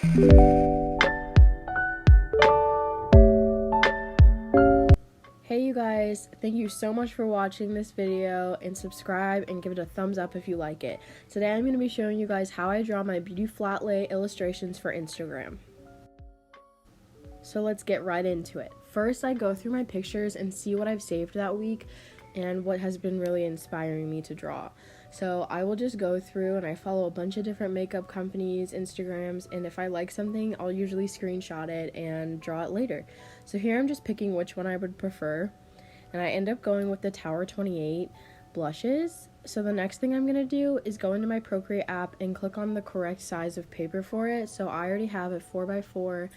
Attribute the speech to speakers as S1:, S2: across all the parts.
S1: Hey you guys, thank you so much for watching this video, and subscribe and give it a thumbs up if you like it. Today I'm going to be showing you guys how I draw my beauty flat lay illustrations for Instagram. So let's get right into it. First, I go through my pictures and see what I've saved that week and what has been really inspiring me to draw. So I will just go through and I follow a bunch of different makeup companies, Instagrams, and if I like something, I'll usually screenshot it and draw it later. So here I'm just picking which one I would prefer, and I end up going with the Tower 28 blushes. So the next thing I'm going to do is go into my Procreate app and click on the correct size of paper for it. So I already have a 4x4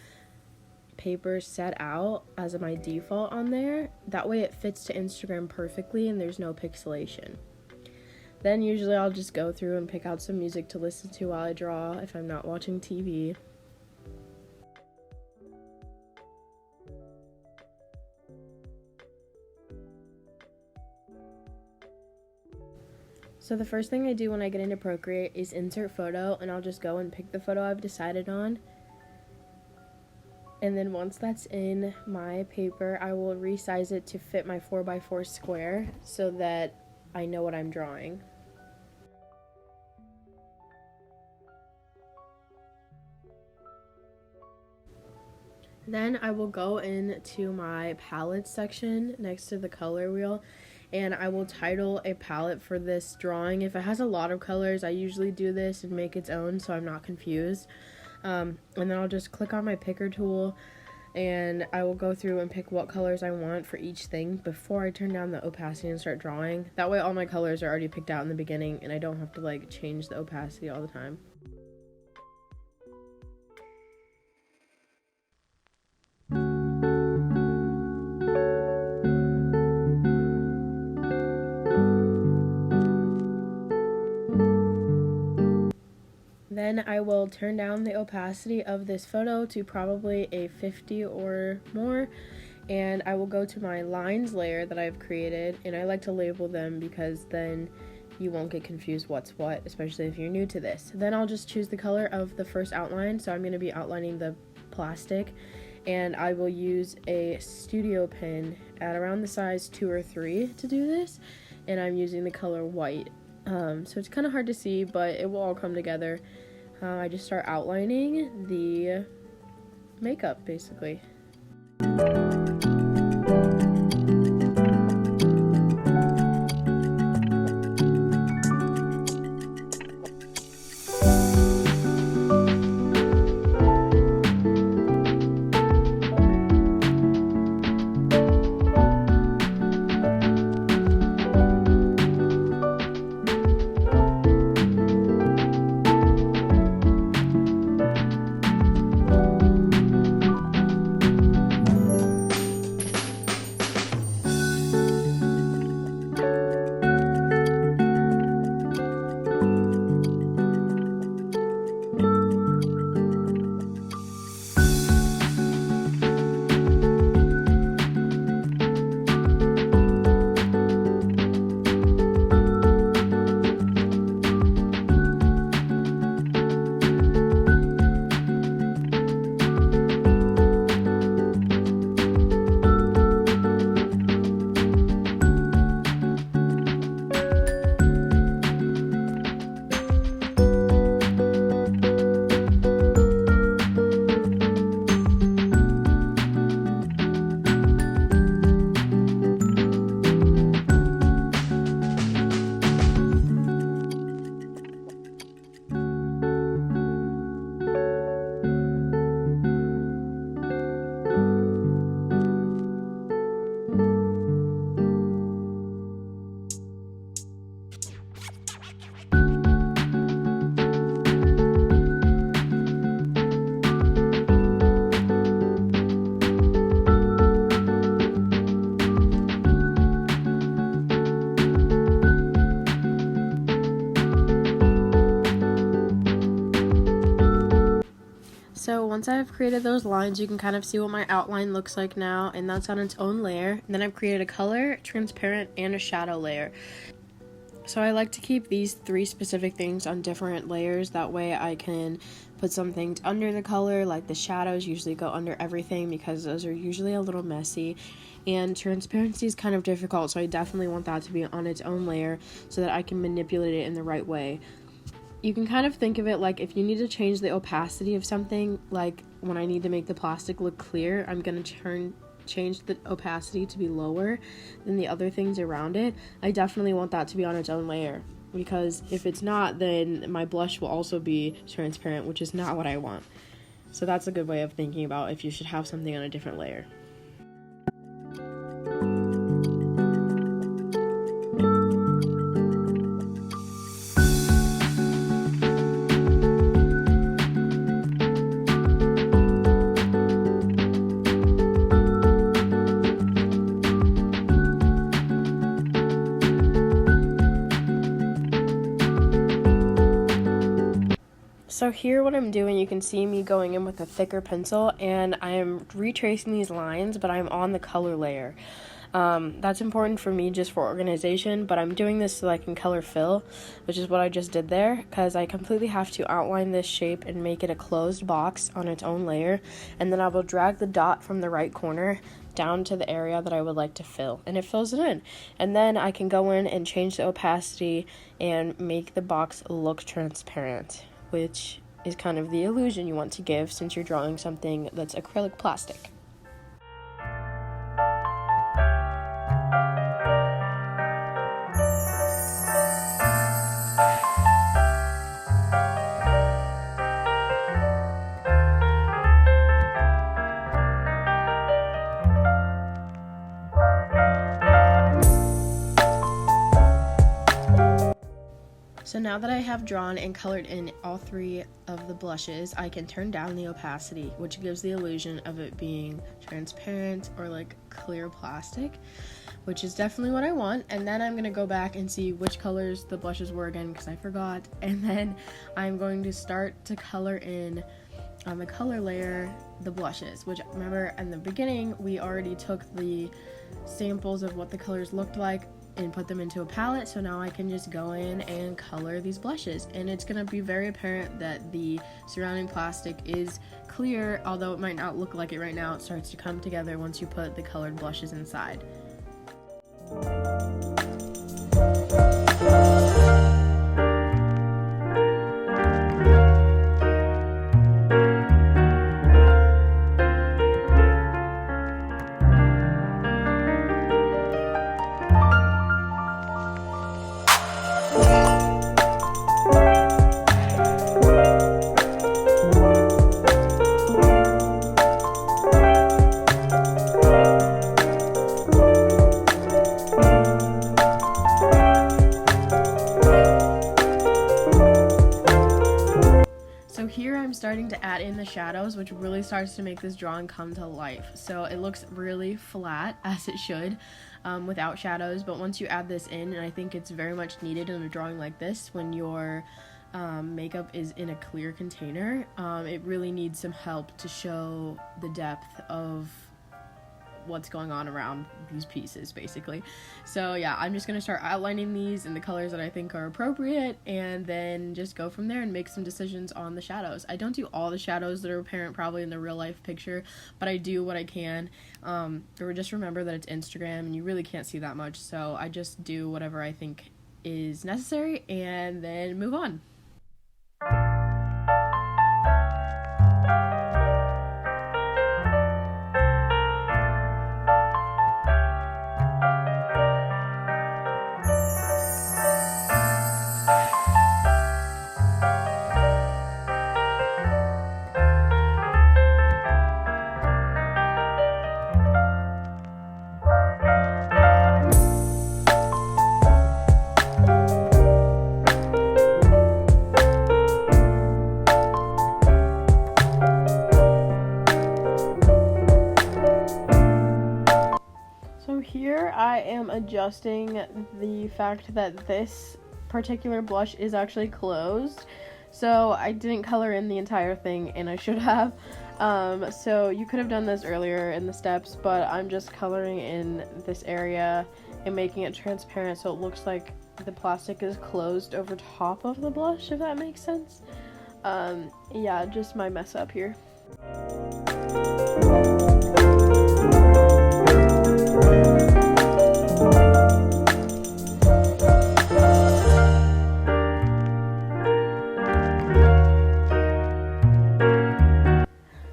S1: paper set out as my default on there. That way it fits to Instagram perfectly and there's no pixelation. Then usually I'll just go through and pick out some music to listen to while I draw if I'm not watching TV. So the first thing I do when I get into Procreate is insert photo, and I'll just go and pick the photo I've decided on. And then once that's in my paper, I will resize it to fit my 4x4 square so that I know what I'm drawing. Then I will go into my palette section next to the color wheel, and I will title a palette for this drawing. If it has a lot of colors, I usually do this and make its own so I'm not confused. And then I'll just click on my picker tool and I will go through and pick what colors I want for each thing before I turn down the opacity and start drawing. That way all my colors are already picked out in the beginning and I don't have to like change the opacity all the time. Then I will turn down the opacity of this photo to probably a 50 or more, and I will go to my lines layer that I've created, and I like to label them because then you won't get confused what's what, especially if you're new to this. Then I'll just choose the color of the first outline, so I'm going to be outlining the plastic, and I will use a studio pen at around the size 2 or 3 to do this, and I'm using the color white. So it's kind of hard to see, but it will all come together. I just start outlining the makeup, basically. So once I've created those lines, you can kind of see what my outline looks like now, and that's on its own layer. And then I've created a color, transparent, and a shadow layer. So I like to keep these 3 specific things on different layers. That way I can put some things under the color, like the shadows usually go under everything because those are usually a little messy. And transparency is kind of difficult, so I definitely want that to be on its own layer so that I can manipulate it in the right way. You can kind of think of it like if you need to change the opacity of something, like when I need to make the plastic look clear, I'm going to change the opacity to be lower than the other things around it. I definitely want that to be on its own layer, because if it's not, then my blush will also be transparent, which is not what I want. So that's a good way of thinking about if you should have something on a different layer. So here what I'm doing, you can see me going in with a thicker pencil, and I am retracing these lines, but I'm on the color layer. That's important for me just for organization, but I'm doing this so I can color fill, which is what I just did there, because I completely have to outline this shape and make it a closed box on its own layer, and then I will drag the dot from the right corner down to the area that I would like to fill, and it fills it in. And then I can go in and change the opacity and make the box look transparent, which is kind of the illusion you want to give since you're drawing something that's acrylic plastic. So now that I have drawn and colored in all 3 of the blushes, I can turn down the opacity, which gives the illusion of it being transparent or like clear plastic, which is definitely what I want. And then I'm going to go back and see which colors the blushes were again, because I forgot. And then I'm going to start to color in on the color layer the blushes, which, remember in the beginning we already took the samples of what the colors looked like and put them into a palette. So now I can just go in and color these blushes, and it's going to be very apparent that the surrounding plastic is clear, although it might not look like it right now. It starts to come together once you put the colored blushes inside. Starting to add in the shadows, which really starts to make this drawing come to life. So it looks really flat, as it should, without shadows, but once you add this in, and I think it's very much needed in a drawing like this when your makeup is in a clear container, it really needs some help to show the depth of what's going on around these pieces, basically. So yeah, I'm just gonna start outlining these in the colors that I think are appropriate, and then just go from there and make some decisions on the shadows. I don't do all the shadows that are apparent probably in the real life picture, but I do what I can. Or just remember that it's Instagram and you really can't see that much, so I just do whatever I think is necessary and then move on. Here I am adjusting the fact that this particular blush is actually closed, so I didn't color in the entire thing, and I should have. So you could have done this earlier in the steps, but I'm just coloring in this area and making it transparent so it looks like the plastic is closed over top of the blush, if that makes sense. Yeah, just my mess up here.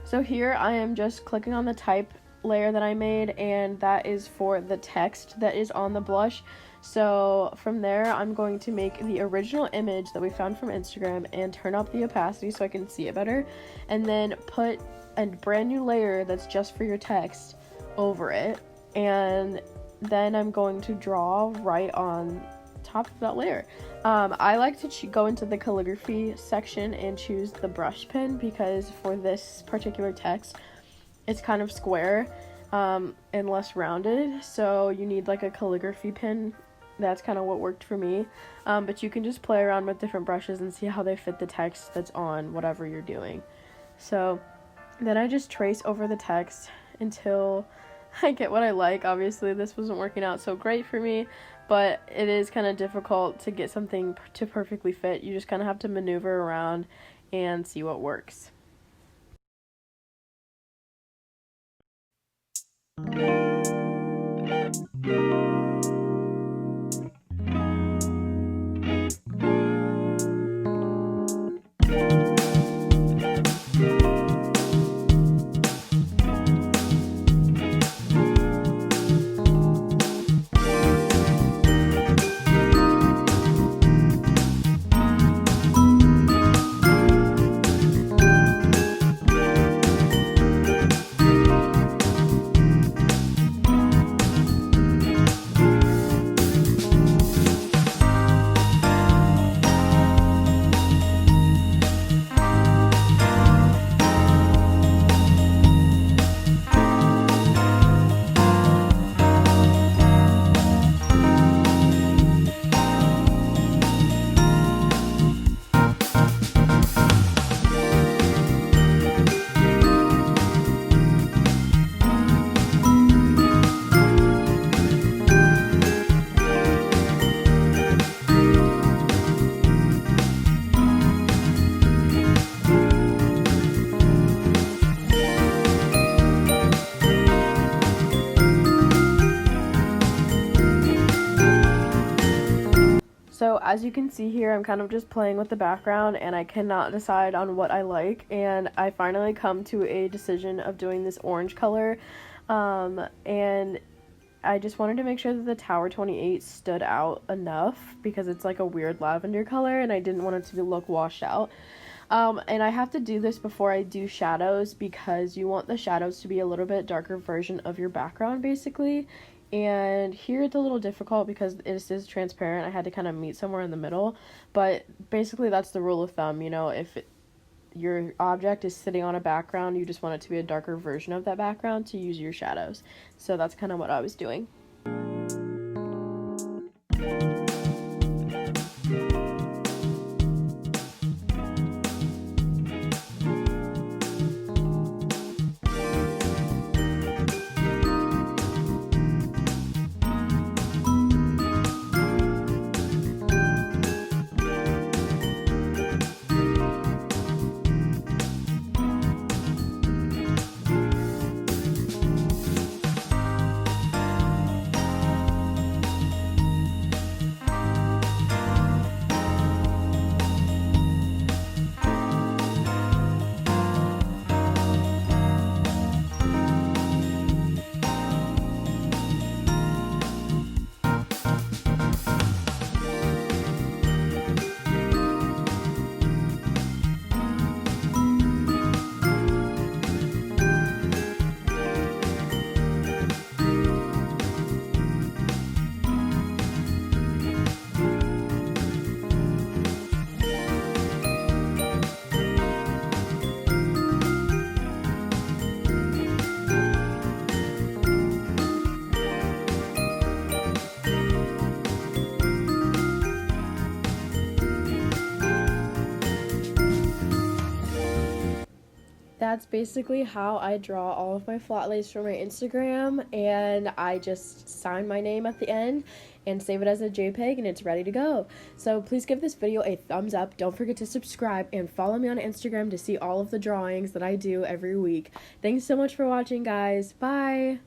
S1: So here I am just clicking on the type layer that I made, and that is for the text that is on the blush. So from there I'm going to make the original image that we found from Instagram and turn up the opacity so I can see it better, and then put a brand new layer that's just for your text over it, and then I'm going to draw right on top of that layer. I like to go into the calligraphy section and choose the brush pen, because for this particular text it's kind of square and less rounded, so you need like a calligraphy pen. That's kind of what worked for me, but you can just play around with different brushes and see how they fit the text that's on whatever you're doing. So then I just trace over the text until I get what I like. Obviously this wasn't working out so great for me, but it is kind of difficult to get something to perfectly fit. You just kind of have to maneuver around and see what works. So as you can see here, I'm kind of just playing with the background and I cannot decide on what I like, and I finally come to a decision of doing this orange color, and I just wanted to make sure that the Tower 28 stood out enough because it's like a weird lavender color and I didn't want it to look washed out. And I have to do this before I do shadows because you want the shadows to be a little bit darker version of your background basically. And here it's a little difficult because it is transparent. I had to kind of meet somewhere in the middle, but basically that's the rule of thumb, you know, if your object is sitting on a background, you just want it to be a darker version of that background to use your shadows. So that's kind of what I was doing. That's basically how I draw all of my flat lays for my Instagram, and I just sign my name at the end and save it as a JPEG, and it's ready to go. So please give this video a thumbs up. Don't forget to subscribe and follow me on Instagram to see all of the drawings that I do every week. Thanks so much for watching, guys. Bye!